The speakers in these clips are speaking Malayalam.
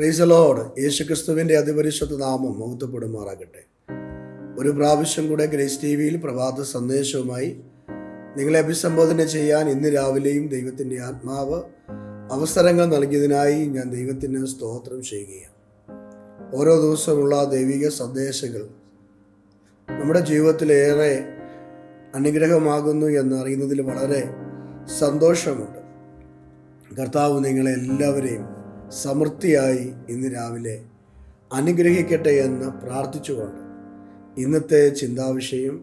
Praise the Lord. യേശുക്രിസ്തുവിൻ്റെ അതിപരിശുദ്ധ നാമം മഹത്വപ്പെടുമാറാകട്ടെ. ഒരു പ്രാവശ്യം കൂടെ ഗ്രേസ് ടി വിയിൽ പ്രഭാത സന്ദേശവുമായി നിങ്ങളെ അഭിസംബോധന ചെയ്യാൻ ഇന്ന് രാവിലെയും ദൈവത്തിൻ്റെ ആത്മാവ് അവസരങ്ങൾ നൽകിയതിനായി ഞാൻ ദൈവത്തിന് സ്തോത്രം ചെയ്യുകയാണ്. ഓരോ ദിവസമുള്ള ദൈവിക സന്ദേശങ്ങൾ നമ്മുടെ ജീവിതത്തിലേറെ അനുഗ്രഹമാകുന്നു എന്നറിയുന്നതിൽ വളരെ സന്തോഷമുണ്ട്. കർത്താവ് നിങ്ങളെ എല്ലാവരെയും സമൃദ്ധിയായി ഇന്ന് രാവിലെ അനുഗ്രഹിക്കട്ടെ എന്ന് പ്രാർത്ഥിച്ചുകൊണ്ട് ഇന്നത്തെ ചിന്താവിഷയം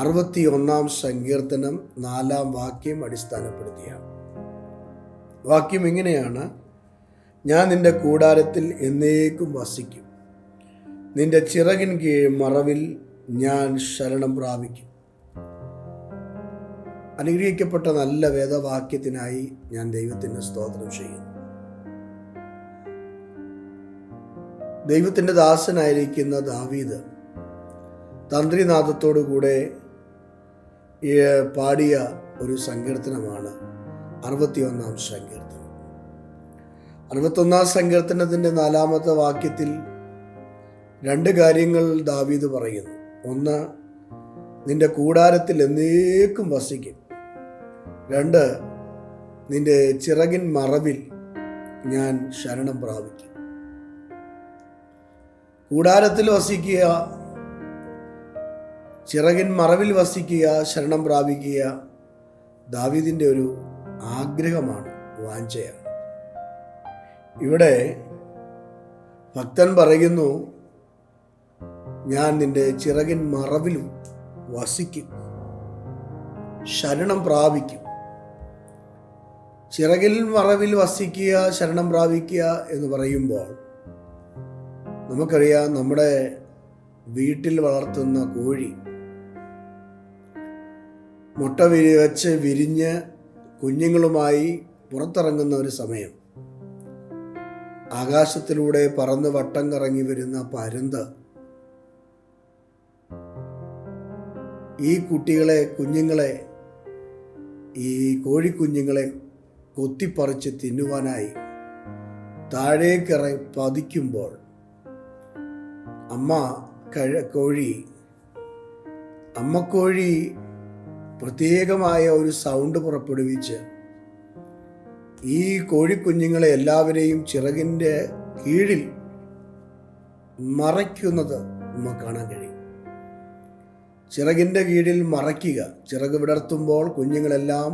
61 സങ്കീർത്തനം 4 വാക്യം അടിസ്ഥാനപ്പെടുത്തിയാണ്. വാക്യം ഇങ്ങനെയാണ്: ഞാൻ നിന്റെ കൂടാരത്തിൽ എന്നേക്കും വസിക്കും, നിന്റെ ചിറകിൻ കീഴ് മറവിൽ ഞാൻ ശരണം പ്രാപിക്കും. അനുഗ്രഹിക്കപ്പെട്ട നല്ല വേദവാക്യത്തിനായി ഞാൻ ദൈവത്തിന് സ്തോത്രം ചെയ്യുന്നു. ദൈവത്തിൻ്റെ ദാസനായിരിക്കുന്ന ദാവീദ് തന്ത്രിനാദത്തോടു കൂടെ പാടിയ ഒരു സങ്കീർത്തനമാണ് 61 സങ്കീർത്തനം. 61 സങ്കീർത്തനത്തിൻ്റെ 4 വാക്യത്തിൽ 2 കാര്യങ്ങൾ ദാവീദ് പറയുന്നു. ഒന്ന്, നിന്റെ കൂടാരത്തിൽ എന്നേക്കും വസിക്കും. 2, നിന്റെ ചിറകിൻ മറവിൽ ഞാൻ ശരണം പ്രാപിക്കും. കൂടാരത്തിൽ വസിക്കുക, ചിറകിൻ മറവിൽ വസിക്കുക, ശരണം പ്രാപിക്കുക ദാവീദിൻ്റെ ഒരു ആഗ്രഹമാണ്, വാഞ്ചയാണ്. ഇവിടെ ഭക്തൻ പറയുന്നു, ഞാൻ നിന്റെ ചിറകിൻ മറവിൽ വസിക്കും, ശരണം പ്രാപിക്കും. ചിറകിൽ മറവിൽ വസിക്കുക, ശരണം പ്രാപിക്കുക എന്ന് പറയുമ്പോൾ നമുക്കറിയാം, നമ്മുടെ വീട്ടിൽ വളർത്തുന്ന കോഴി മുട്ട വെച്ച് വിരിഞ്ഞ് കുഞ്ഞുങ്ങളുമായി പുറത്തിറങ്ങുന്ന ഒരു സമയം ആകാശത്തിലൂടെ പറന്ന് വട്ടം കറങ്ങി വരുന്ന പരുന്ത് ഈ കുഞ്ഞുങ്ങളെ ഈ കോഴിക്കുഞ്ഞുങ്ങളെ കൊത്തിപ്പറിച്ച് തിന്നുവാനായി താഴേക്കിറങ്ങി പതിക്കുമ്പോൾ അമ്മക്കോഴി പ്രത്യേകമായ ഒരു സൗണ്ട് പുറപ്പെടുവിച്ച് ഈ കോഴിക്കുഞ്ഞുങ്ങളെ എല്ലാവരെയും ചിറകിൻ്റെ കീഴിൽ മറയ്ക്കുന്നത് നമുക്ക് കാണാൻ കഴിയും. ചിറകിൻ്റെ കീഴിൽ മറയ്ക്കുക. ചിറക് വിടർത്തുമ്പോൾ കുഞ്ഞുങ്ങളെല്ലാം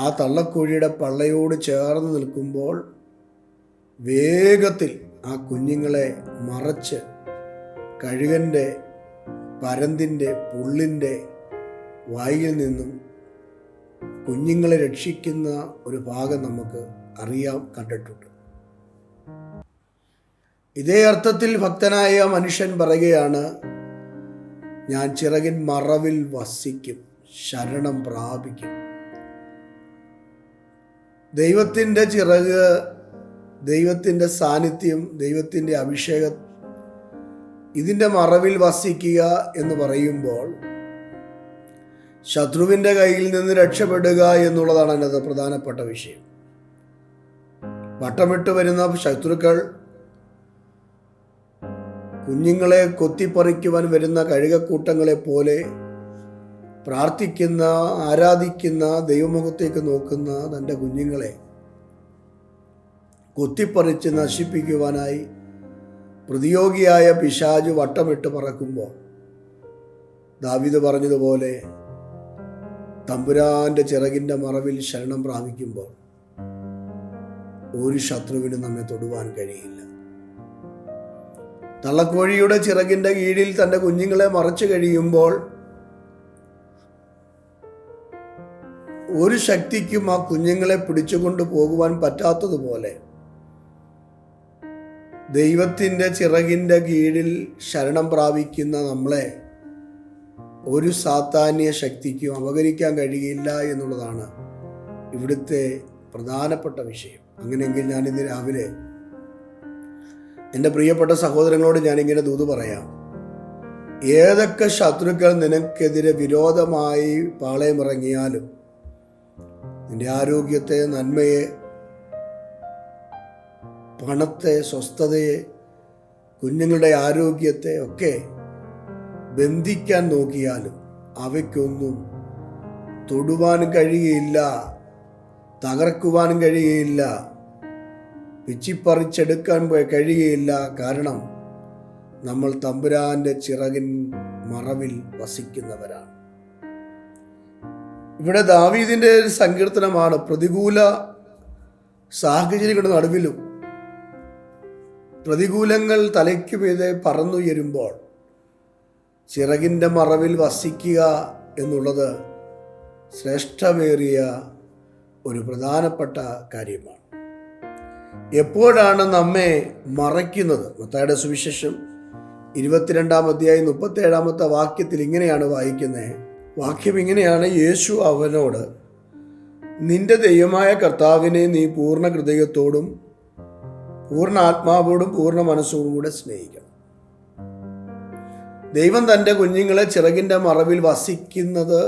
ആ തള്ളക്കോഴിയുടെ പള്ളയോട് ചേർന്ന് നിൽക്കുമ്പോൾ വേഗത്തിൽ ആ കുഞ്ഞുങ്ങളെ മറച്ച് കഴുകൻ്റെ പരന്തിൻ്റെ പുള്ളിൻ്റെ വായിൽ നിന്നും കുഞ്ഞുങ്ങളെ രക്ഷിക്കുന്ന ഒരു ഭാഗം നമുക്ക് അറിയാം, കണ്ടിട്ടുണ്ട്. ഇതേ അർത്ഥത്തിൽ ഭക്തനായ മനുഷ്യൻ പറയുകയാണ്, ഞാൻ ചിറകിൻ മറവിൽ വസിക്കും, ശരണം പ്രാപിക്കും. ദൈവത്തിൻ്റെ ചിറക്, ദൈവത്തിൻ്റെ സാന്നിധ്യം, ദൈവത്തിൻ്റെ അഭിഷേകം, ഇതിൻ്റെ മറവിൽ വസിക്കുക എന്ന് പറയുമ്പോൾ ശത്രുവിൻ്റെ കയ്യിൽ നിന്ന് രക്ഷപ്പെടുക എന്നുള്ളതാണ് അതിനകത്ത് പ്രധാനപ്പെട്ട വിഷയം. വട്ടമിട്ട് വരുന്ന ശത്രുക്കൾ കുഞ്ഞുങ്ങളെ കൊത്തിപ്പറിക്കുവാൻ വരുന്ന കഴുകക്കൂട്ടങ്ങളെ പോലെ പ്രാർത്ഥിക്കുന്ന, ആരാധിക്കുന്ന, ദൈവമുഖത്തേക്ക് നോക്കുന്ന തൻ്റെ കുഞ്ഞുങ്ങളെ കൊത്തിപ്പറിച്ച് നശിപ്പിക്കുവാനായി പ്രതിയോഗിയായ പിശാച് വട്ടമിട്ട് പറക്കുമ്പോൾ ദാവീദ് പറഞ്ഞതുപോലെ തമ്പുരാന്റെ ചിറകിൻ്റെ മറവിൽ ശരണം പ്രാപിക്കുമ്പോൾ ഒരു ശത്രുവിനും നമ്മെ തൊടുവാൻ കഴിയില്ല. തള്ളക്കോഴിയുടെ ചിറകിൻ്റെ കീഴിൽ തൻ്റെ കുഞ്ഞുങ്ങളെ മറച്ചു കഴിയുമ്പോൾ ഒരു ശക്തിക്കും ആ കുഞ്ഞുങ്ങളെ പിടിച്ചുകൊണ്ട് പോകുവാൻ പറ്റാത്തതുപോലെ ദൈവത്തിൻ്റെ ചിറകിൻ്റെ കീഴിൽ ശരണം പ്രാപിക്കുന്ന നമ്മളെ ഒരു സാത്താന്യ ശക്തിക്കും അപകരിക്കാൻ കഴിയില്ല എന്നുള്ളതാണ് ഇവിടുത്തെ പ്രധാനപ്പെട്ട വിഷയം. അങ്ങനെയെങ്കിൽ ഞാനിന്ന് രാവിലെ എൻ്റെ പ്രിയപ്പെട്ട സഹോദരങ്ങളോട് ഞാനിങ്ങനെ ദൂത് പറയാം. ഏതൊക്കെ ശത്രുക്കൾ നിനക്കെതിരെ വിരോധമായി പാളയമിറങ്ങിയാലും, നിന്റെ ആരോഗ്യത്തെ, നന്മയെ, പണത്തെ, സ്വസ്ഥതയെ, കുഞ്ഞുങ്ങളുടെ ആരോഗ്യത്തെ ഒക്കെ ബന്ധിക്കാൻ നോക്കിയാലും അവയ്ക്കൊന്നും തൊടുവാനും കഴിയുകയില്ല, തകർക്കുവാനും കഴിയുകയില്ല, പിച്ചിപ്പറിച്ചെടുക്കാൻ കഴിയുകയില്ല. കാരണം നമ്മൾ തമ്പുരാന്റെ ചിറകിൻ മറവിൽ വസിക്കുന്നവരാണ്. ഇവിടെ ദാവീദിന്റെ ഒരു സങ്കീർത്തനമാണ്. പ്രതികൂല സാഹചര്യങ്ങളുടെ നടുവിലും പ്രതികൂലങ്ങൾ തലയ്ക്ക് മീതെ പറന്നുയരുമ്പോൾ ചിറകിൻ്റെ മറവിൽ വസിക്കുക എന്നുള്ളത് ശ്രേഷ്ഠമേറിയ ഒരു പ്രധാനപ്പെട്ട കാര്യമാണ്. എപ്പോഴാണ് നമ്മെ മറയ്ക്കുന്നത്? മത്തായിയുടെ സുവിശേഷം 22-ാം അധ്യായം 37-ാമത്തെ വാക്യത്തിൽ ഇങ്ങനെയാണ് വായിക്കുന്നത്. വാക്യം ഇങ്ങനെയാണ്: യേശു അവനോട്, നിന്റെ ദൈവമായ കർത്താവിനെ നീ പൂർണ്ണ ഹൃദയത്തോടും പൂർണ്ണ ആത്മാവോടും പൂർണ്ണ മനസ്സോടും കൂടെ സ്നേഹിക്കണം. ദൈവം തൻ്റെ കുഞ്ഞുങ്ങളെ ചിറകിൻ്റെ മറവിൽ വസിക്കുന്നത്,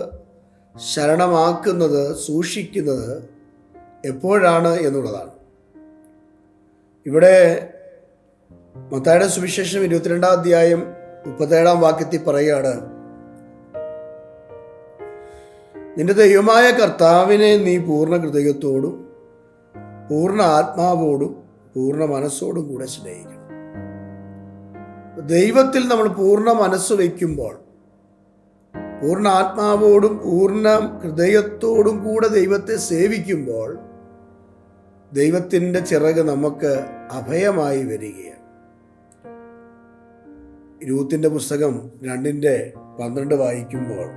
ശരണമാക്കുന്നത്, സൂക്ഷിക്കുന്നത് എപ്പോഴാണ് എന്നുള്ളതാണ്. ഇവിടെ മത്തായിയുടെ സുവിശേഷം 22-ാം അധ്യായം 37-ാം വാക്യത്തിൽ പറയുകയാണ്: നിന്റെ ദൈവമായ കർത്താവിനെ നീ പൂർണ്ണ ഹൃദയത്തോടും പൂർണ്ണ ആത്മാവോടും പൂർണ്ണ മനസ്സോടും കൂടെ സ്നേഹിക്കണം. ദൈവത്തിൽ നമ്മൾ പൂർണ്ണ മനസ്സ് വയ്ക്കുമ്പോൾ, പൂർണ്ണ ആത്മാവോടും പൂർണ്ണ ഹൃദയത്തോടും കൂടെ ദൈവത്തെ സേവിക്കുമ്പോൾ ദൈവത്തിൻ്റെ ചിറക് നമുക്ക് അഭയമായി വരികയാണ്. രൂത്തിന്റെ പുസ്തകം 2:12 വായിക്കുമ്പോൾ,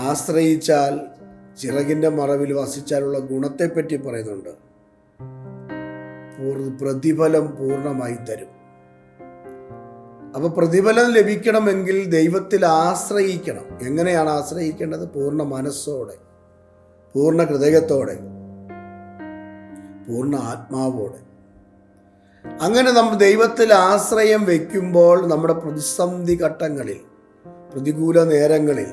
ആശ്രയിച്ചാൽ ചിറകിൻ്റെ മറവിൽ വസിച്ചാലുള്ള ഗുണത്തെപ്പറ്റി പറയുന്നുണ്ട്. പ്രതിഫലം പൂർണ്ണമായി തരും. അപ്പൊ പ്രതിഫലം ലഭിക്കണമെങ്കിൽ ദൈവത്തിൽ ആശ്രയിക്കണം. എങ്ങനെയാണ് ആശ്രയിക്കേണ്ടത്? പൂർണ്ണ മനസ്സോടെ, പൂർണ്ണ ഹൃദയത്തോടെ, പൂർണ്ണ ആത്മാവോടെ. അങ്ങനെ നമ്മൾ ദൈവത്തിൽ ആശ്രയം വയ്ക്കുമ്പോൾ നമ്മുടെ പ്രതിസന്ധി ഘട്ടങ്ങളിൽ, പ്രതികൂല നേരങ്ങളിൽ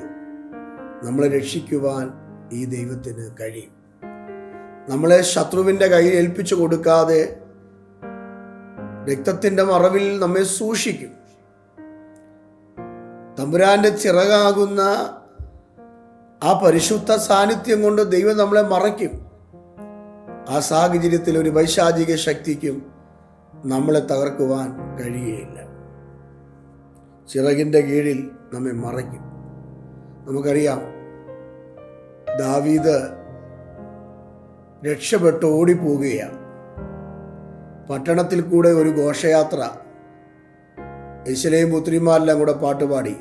നമ്മളെ രക്ഷിക്കുവാൻ ഈ ദൈവത്തിന് കഴിയും. നമ്മളെ ശത്രുവിൻ്റെ കയ്യിൽ ഏൽപ്പിച്ചു കൊടുക്കാതെ രക്തത്തിൻ്റെ മറവിൽ നമ്മെ സൂക്ഷിക്കും. തമ്പുരാന്റെ ചിറകാകുന്ന ആ പരിശുദ്ധ സാന്നിധ്യം കൊണ്ട് ദൈവം നമ്മളെ മറയ്ക്കും. ആ സാഹചര്യത്തിൽ ഒരു പൈശാചിക ശക്തിക്കും നമ്മളെ തകർക്കുവാൻ കഴിയുകയില്ല. ചിറകിൻ്റെ കീഴിൽ നമ്മെ മറയ്ക്കും. നമുക്കറിയാം, ദാവീദ് രക്ഷപ്പെട്ട് ഓടിപ്പോവുകയാണ്. പട്ടണത്തിൽ കൂടെ ഒരു ഘോഷയാത്ര, യെരൂശലേം പുത്രിമാരെല്ലാം കൂടെ പാട്ടുപാടി.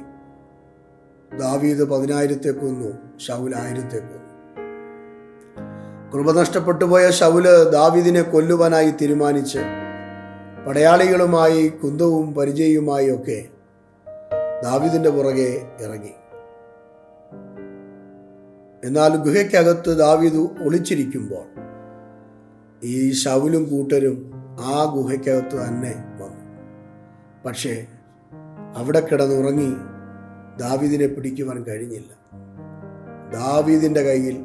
ദാവീദ് 10,000 കൊന്നു, ശൗൽ 1000 കൊന്നു. കൃപ നഷ്ടപ്പെട്ടു പോയ ശൗല് ദാവീദിനെ കൊല്ലുവാനായി തീരുമാനിച്ച് പടയാളികളുമായി, കുന്തവും പരിചയുമായി ഒക്കെ ദാവീദിന്റെ പുറകെ ഇറങ്ങി. എന്നാൽ ഗുഹയ്ക്കകത്ത് ദാവീദ് ഒളിച്ചിരിക്കുമ്പോൾ ഈ ശൗലും കൂട്ടരും ആ ഗുഹയ്ക്കകത്ത് തന്നെ വന്നു. പക്ഷേ അവിടെ കിടന്നുറങ്ങി ദാവീദിനെ പിടിക്കുവാൻ കഴിഞ്ഞില്ല. ദാവീദിന്റെ കയ്യിൽ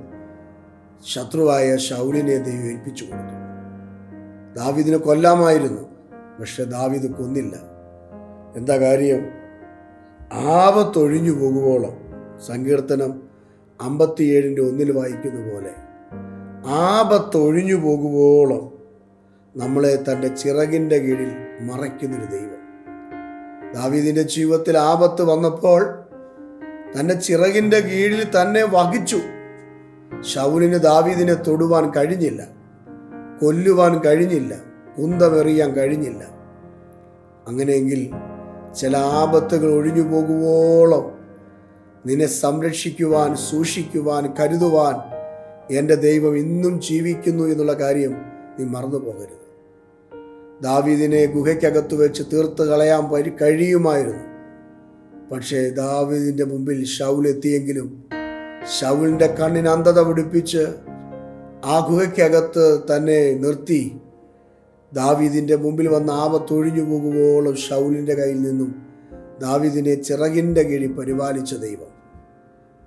ശത്രുവായ ശൗലിനെ ദൈവം ഏൽപ്പിച്ചു കൊടുത്തു. ദാവീദിനെ കൊല്ലാമായിരുന്നു, പക്ഷെ ദാവീദ് കൊന്നില്ല. എന്താ കാര്യം? ആപത്തൊഴിഞ്ഞു പോകുവോളം, സങ്കീർത്തനം 57:1 വായിക്കുന്ന പോലെ, ആപത്തൊഴിഞ്ഞു പോകുവോളം നമ്മളെ തൻ്റെ ചിറകിൻ്റെ കീഴിൽ മറയ്ക്കുന്നൊരു ദൈവം. ദാവീദിൻ്റെ ജീവിതത്തിൽ ആപത്ത് വന്നപ്പോൾ തൻ്റെ ചിറകിൻ്റെ കീഴിൽ തന്നെ വഹിച്ചു. ശൗലിന് ദാവീദിനെ തൊടുവാൻ കഴിഞ്ഞില്ല, കൊല്ലുവാൻ കഴിഞ്ഞില്ല, കുന്തമെറിയാൻ കഴിഞ്ഞില്ല. അങ്ങനെയെങ്കിൽ ചില ആപത്തുകൾ ഒഴിഞ്ഞു പോകുവോളം നിന്നെ സംരക്ഷിക്കുവാൻ, സൂക്ഷിക്കുവാൻ, കരുതുവാൻ എൻ്റെ ദൈവം ഇന്നും ജീവിക്കുന്നു എന്നുള്ള കാര്യം നീ മറന്നു പോകരുത്. ദാവീദിനെ ഗുഹയ്ക്കകത്ത് വെച്ച് തീർത്ത് കളയാൻ കഴിയുമായിരുന്നു. പക്ഷേ ദാവീദിൻ്റെ മുമ്പിൽ ശൗൽ എത്തിയെങ്കിലും ശൗലിൻ്റെ കണ്ണിന് അന്ധത പിടിപ്പിച്ച് ആ ഗുഹയ്ക്കകത്ത് തന്നെ നിർത്തി ദാവീദിൻ്റെ മുമ്പിൽ വന്ന ആപത്തൊഴിഞ്ഞു പോകുവോളം ശൗലിൻ്റെ കയ്യിൽ നിന്നും ദാവീദിനെ ചിറകിൻ്റെ കീഴിൽ പരിപാലിച്ച ദൈവം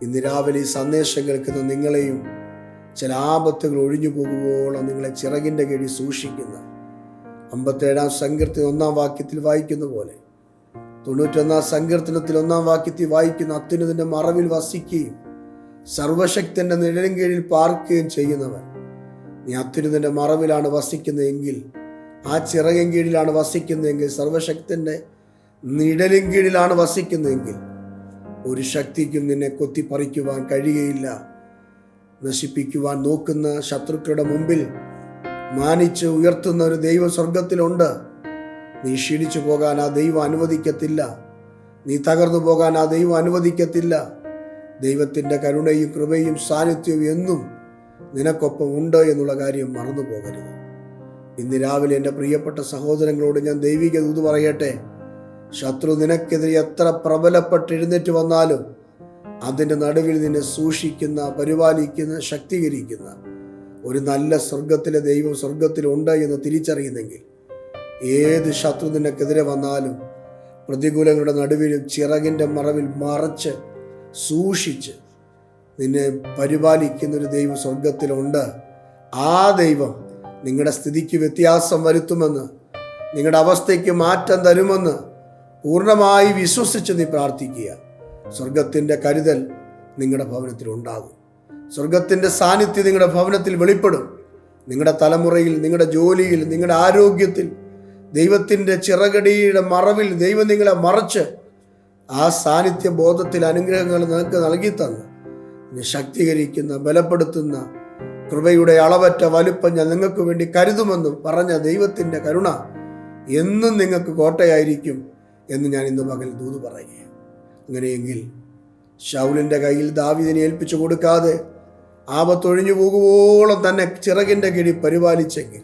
ഇന്ന് രാവിലെ ഈ സന്ദേശം കേൾക്കുന്ന നിങ്ങളെയും ചില ആപത്തുകൾ ഒഴിഞ്ഞു പോകുമ്പോഴും നിങ്ങളെ ചിറകിൻ്റെ കീഴിൽ സൂക്ഷിക്കുന്ന 57 സങ്കീർത്തനം 1 വാക്യത്തിൽ വായിക്കുന്ന പോലെ, 91 സങ്കീർത്തനത്തിൽ 1 വാക്യത്തിൽ വായിക്കുന്ന അത്യുന്നതന്റെ മറവിൽ വസിക്കുകയും സർവശക്തന്റെ നിഴലിൻ കീഴിൽ പാർക്കുകയും ചെയ്യുന്നവൻ. നീ അത്യുന്നതന്റെ മറവിലാണ് വസിക്കുന്നതെങ്കിൽ, ആ ചിറകിൻ കീഴിലാണ് വസിക്കുന്നതെങ്കിൽ, സർവശക്തന്റെ നിഴലിൻ കീഴിലാണ് വസിക്കുന്നതെങ്കിൽ, ഒരു ശക്തിക്കും നിന്നെ കൊത്തിപ്പറിക്കുവാൻ കഴിയുകയില്ല. നശിപ്പിക്കുവാൻ നോക്കുന്ന ശത്രുക്കളുടെ മുമ്പിൽ മാനിച്ച് ഉയർത്തുന്ന ഒരു ദൈവം സ്വർഗത്തിലുണ്ട്. നീ ക്ഷീണിച്ചു പോകാൻ ആ ദൈവം അനുവദിക്കത്തില്ല. നീ തകർന്നു പോകാൻ ആ ദൈവം അനുവദിക്കത്തില്ല. ദൈവത്തിൻ്റെ കരുണയും കൃപയും സാന്നിധ്യവും എന്നും നിനക്കൊപ്പം ഉണ്ട് എന്നുള്ള കാര്യം മറന്നു പോകരുത്. ഇന്ന് രാവിലെ എൻ്റെ പ്രിയപ്പെട്ട സഹോദരങ്ങളോട് ഞാൻ ദൈവിക ദൂത് പറയട്ടെ. ശത്രു നിനക്കെതിരെ എത്ര പ്രബലപ്പെട്ട് എഴുന്നേറ്റ് വന്നാലും അതിൻ്റെ നടുവിൽ നിന്നെ സൂക്ഷിക്കുന്ന, പരിപാലിക്കുന്ന, ശക്തീകരിക്കുന്ന ഒരു നല്ല സ്വർഗത്തിലെ ദൈവം സ്വർഗത്തിലുണ്ട് എന്ന് തിരിച്ചറിയുന്നെങ്കിൽ, ഏത് ശത്രു നിനക്കെതിരെ വന്നാലും പ്രതികൂലങ്ങളുടെ നടുവിലും ചിറകിൻ്റെ മറവിൽ മറച്ച് സൂക്ഷിച്ച് നിന്നെ പരിപാലിക്കുന്ന ഒരു ദൈവം സ്വർഗത്തിലുണ്ട്. ആ ദൈവം നിങ്ങളുടെ സ്ഥിതിക്ക് വ്യത്യാസം വരുത്തുമെന്ന്, നിങ്ങളുടെ അവസ്ഥയ്ക്ക് മാറ്റം തരുമെന്ന് പൂർണ്ണമായി വിശ്വസിച്ച് നീ പ്രാർത്ഥിക്കുക. സ്വർഗത്തിൻ്റെ കരുതൽ നിങ്ങളുടെ ഭവനത്തിൽ ഉണ്ടാകും. സ്വർഗത്തിൻ്റെ സാന്നിധ്യം നിങ്ങളുടെ ഭവനത്തിൽ വെളിപ്പെടും. നിങ്ങളുടെ തലമുറയിൽ, നിങ്ങളുടെ ജോലിയിൽ, നിങ്ങളുടെ ആരോഗ്യത്തിൽ ദൈവത്തിൻ്റെ ചിറകടിയുടെ മറവിൽ ദൈവം നിങ്ങളെ മറച്ച് ആ സാന്നിധ്യ ബോധത്തിൽ അനുഗ്രഹങ്ങൾ നിങ്ങൾക്ക് നൽകി തന്ന് നിന്നെ ശക്തീകരിക്കുന്ന, ബലപ്പെടുത്തുന്ന കൃപയുടെ അളവറ്റ വലുപ്പം ഞാൻ നിങ്ങൾക്ക് വേണ്ടി കരുതുമെന്നും പറഞ്ഞ ദൈവത്തിൻ്റെ കരുണ എന്നും നിങ്ങൾക്ക് കോട്ടയായിരിക്കും എന്ന് ഞാൻ ഇന്ന് പകൽ ദൂത് പറയുകയാണ്. അങ്ങനെയെങ്കിൽ ശൗലിൻ്റെ കയ്യിൽ ദാവീദിനെ ഏൽപ്പിച്ചു കൊടുക്കാതെ ആപത്തൊഴിഞ്ഞു പോകുവോളം തന്നെ ചിറകിൻ്റെ കീഴിൽ പരിപാലിച്ചെങ്കിൽ,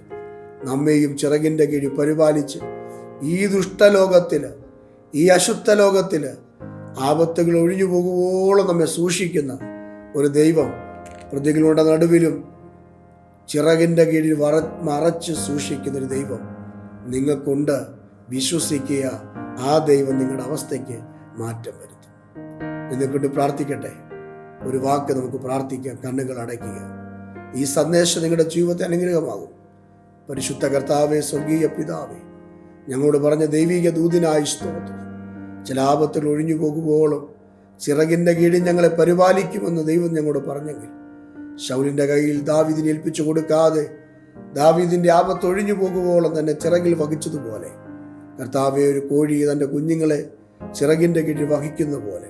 നമ്മെയും ചിറകിൻ്റെ കീഴിൽ പരിപാലിച്ച് ഈ ദുഷ്ടലോകത്തിൽ, ഈ അശുദ്ധ ലോകത്തിൽ ആപത്തുകൾ ഒഴിഞ്ഞു പോകുവോളം നമ്മെ സൂക്ഷിക്കുന്ന ഒരു ദൈവം, പ്രതികളുടെ നടുവിലും ചിറകിൻ്റെ കീഴിൽ മറച്ച് സൂക്ഷിക്കുന്നൊരു ദൈവം നിങ്ങൾക്കുണ്ട്. വിശ്വസിക്കുക. ആ ദൈവം നിങ്ങളുടെ അവസ്ഥയ്ക്ക് മാറ്റം വരുത്തും. എന്നെക്കൊണ്ട് പ്രാർത്ഥിക്കട്ടെ. ഒരു വാക്ക് നമുക്ക് പ്രാർത്ഥിക്കാം. കണ്ണുകൾ അടയ്ക്കുക. ഈ സന്ദേശം നിങ്ങളുടെ ജീവിതത്തെ അനുഗ്രഹമാകും. പരിശുദ്ധ കർത്താവേ, സ്വർഗീയ പിതാവേ, ഞങ്ങളോട് പറഞ്ഞ ദൈവിക ദൂതിനായി സ്തോത്രം. ചില ആപത്തുകൾ ഒഴിഞ്ഞു പോകുമ്പോഴും ചിറകിൻ്റെ കീഴിൽ ഞങ്ങളെ പരിപാലിക്കുമെന്ന് ദൈവം ഞങ്ങളോട് പറഞ്ഞെങ്കിൽ, ശൗലിൻ്റെ കയ്യിൽ ദാവീദിനെ ഏൽപ്പിച്ചു കൊടുക്കാതെ ദാവീദിൻ്റെ ആപത്ത് ഒഴിഞ്ഞു പോകുമ്പോഴും തന്നെ ചിറകിൽ വഹിച്ചതുപോലെ, കർത്താവെ, ഒരു കോഴി തൻ്റെ കുഞ്ഞുങ്ങളെ ചിറകിൻ്റെ കീഴിൽ വഹിക്കുന്ന പോലെ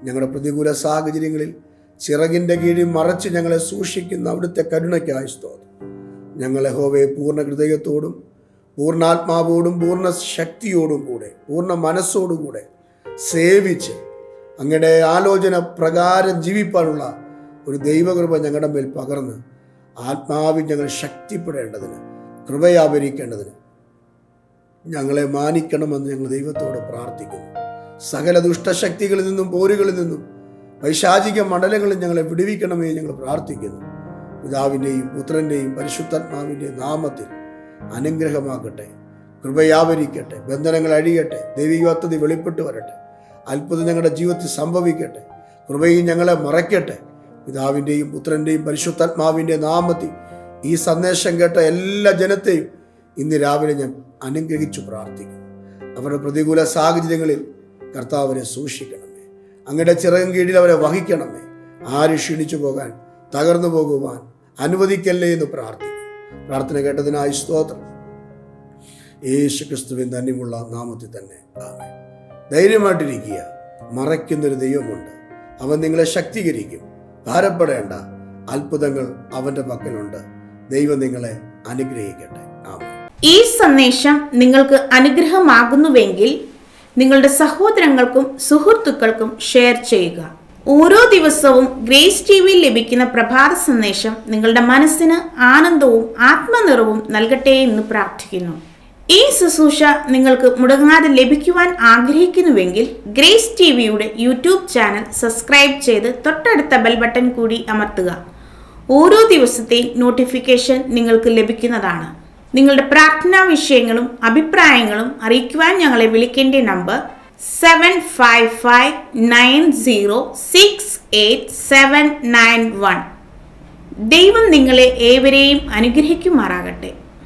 ഞങ്ങളുടെ പ്രതികൂല സാഹചര്യങ്ങളിൽ ചിറകിൻ്റെ കീഴിൽ മറച്ച് ഞങ്ങളെ സൂക്ഷിക്കുന്ന അവിടുത്തെ കരുണയ്ക്കായി സ്തോത്രം. ഞങ്ങളെ യഹോവയെ പൂർണ്ണ ഹൃദയത്തോടും പൂർണ്ണാത്മാവോടും പൂർണ്ണ ശക്തിയോടും കൂടെ പൂർണ്ണ മനസ്സോടും കൂടെ സേവിച്ച് അങ്ങയുടെ ആലോചന പ്രകാരം ജീവിപ്പാനുള്ള ഒരു ദൈവകൃപ ഞങ്ങളുടെ മേൽ പകർന്ന് ആത്മാവിൽ ഞങ്ങൾ ശക്തിപ്പെടേണ്ടതിന്, കൃപയാവരിക്കേണ്ടതിന് ഞങ്ങളെ മാനിക്കണമെന്ന് ഞങ്ങൾ ദൈവത്തോട് പ്രാർത്ഥിക്കുന്നു. സകല ദുഷ്ടശക്തികളിൽ നിന്നും, പോരുകളിൽ നിന്നും, പൈശാചിക മണ്ഡലങ്ങളിൽ ഞങ്ങളെ വിടുവിക്കണമേ ഞങ്ങൾ പ്രാർത്ഥിക്കുന്നു. പിതാവിൻ്റെയും പുത്രൻ്റെയും പരിശുദ്ധാത്മാവിൻ്റെയും നാമത്തിൽ അനുഗ്രഹമാകട്ടെ, കൃപയാവരിക്കട്ടെ, ബന്ധനങ്ങൾ അഴിയട്ടെ, ദൈവികത്വത വെളിപ്പെട്ട് വരട്ടെ, അത്ഭുതം ഞങ്ങളുടെ ജീവിതത്തിൽ സംഭവിക്കട്ടെ, കൃപയും ഞങ്ങളെ മറയ്ക്കട്ടെ. പിതാവിൻ്റെയും പുത്രൻ്റെയും പരിശുദ്ധാത്മാവിൻ്റെ നാമത്തിൽ ഈ സന്ദേശം കേട്ട എല്ലാ ജനത്തെയും ഇന്ന് രാവിലെ ഞാൻ അനുഗ്രഹിച്ചു പ്രാർത്ഥിക്കുന്നു. അവരുടെ പ്രതികൂല സാഹചര്യങ്ങളിൽ കർത്താവിനെ സൂക്ഷിക്കണമേ. അങ്ങയുടെ ചിറകിൻ കീഴിൽ അവരെ വഹിക്കണമേ. ആരും ക്ഷീണിച്ചു പോകാൻ, തകർന്നു പോകുവാൻ അനുവദിക്കല്ലേ എന്ന് പ്രാർത്ഥിക്കുന്നു. പ്രാർത്ഥന കേട്ടതിനായി സ്തോത്രം. യേശു ക്രിസ്തുവിൻ ധന്യമുള്ള നാമത്തിൽ തന്നെ ആമേൻ. ധൈര്യമായിട്ടിരിക്കുക. മറയ്ക്കുന്നൊരു ദൈവമുണ്ട്. അവൻ നിങ്ങളെ ശക്തീകരിക്കും. ഭാരപ്പെടേണ്ട, അത്ഭുതങ്ങൾ അവൻ്റെ പക്കലുണ്ട്. ദൈവം നിങ്ങളെ അനുഗ്രഹിക്കട്ടെ. ആമേൻ. ഈ സന്ദേശം നിങ്ങൾക്ക് അനുഗ്രഹമാകുന്നുവെങ്കിൽ നിങ്ങളുടെ സഹോദരങ്ങൾക്കും സുഹൃത്തുക്കൾക്കും ഷെയർ ചെയ്യുക. ഓരോ ദിവസവും ഗ്രേസ് ടിവിയിൽ ലഭിക്കുന്ന പ്രഭാത സന്ദേശം നിങ്ങളുടെ മനസ്സിന് ആനന്ദവും ആത്മനിറവും നൽകട്ടെ എന്ന് പ്രാർത്ഥിക്കുന്നു. ഈ ശുശ്രൂഷ നിങ്ങൾക്ക് മുടങ്ങാതെ ലഭിക്കുവാൻ ആഗ്രഹിക്കുന്നുവെങ്കിൽ ഗ്രേസ് ടിവിയുടെ യൂട്യൂബ് ചാനൽ സബ്സ്ക്രൈബ് ചെയ്ത് തൊട്ടടുത്ത ബെൽ ബട്ടൺ കൂടി അമർത്തുക. ഓരോ ദിവസത്തെയും നോട്ടിഫിക്കേഷൻ നിങ്ങൾക്ക് ലഭിക്കുന്നതാണ്. നിങ്ങളുടെ പ്രാർത്ഥനാ വിഷയങ്ങളും അഭിപ്രായങ്ങളും അറിയിക്കുവാൻ ഞങ്ങളെ വിളിക്കേണ്ട നമ്പർ 7559068791. ദൈവം നിങ്ങളെ ഏവരെയും അനുഗ്രഹിക്കുമാറാകട്ടെ.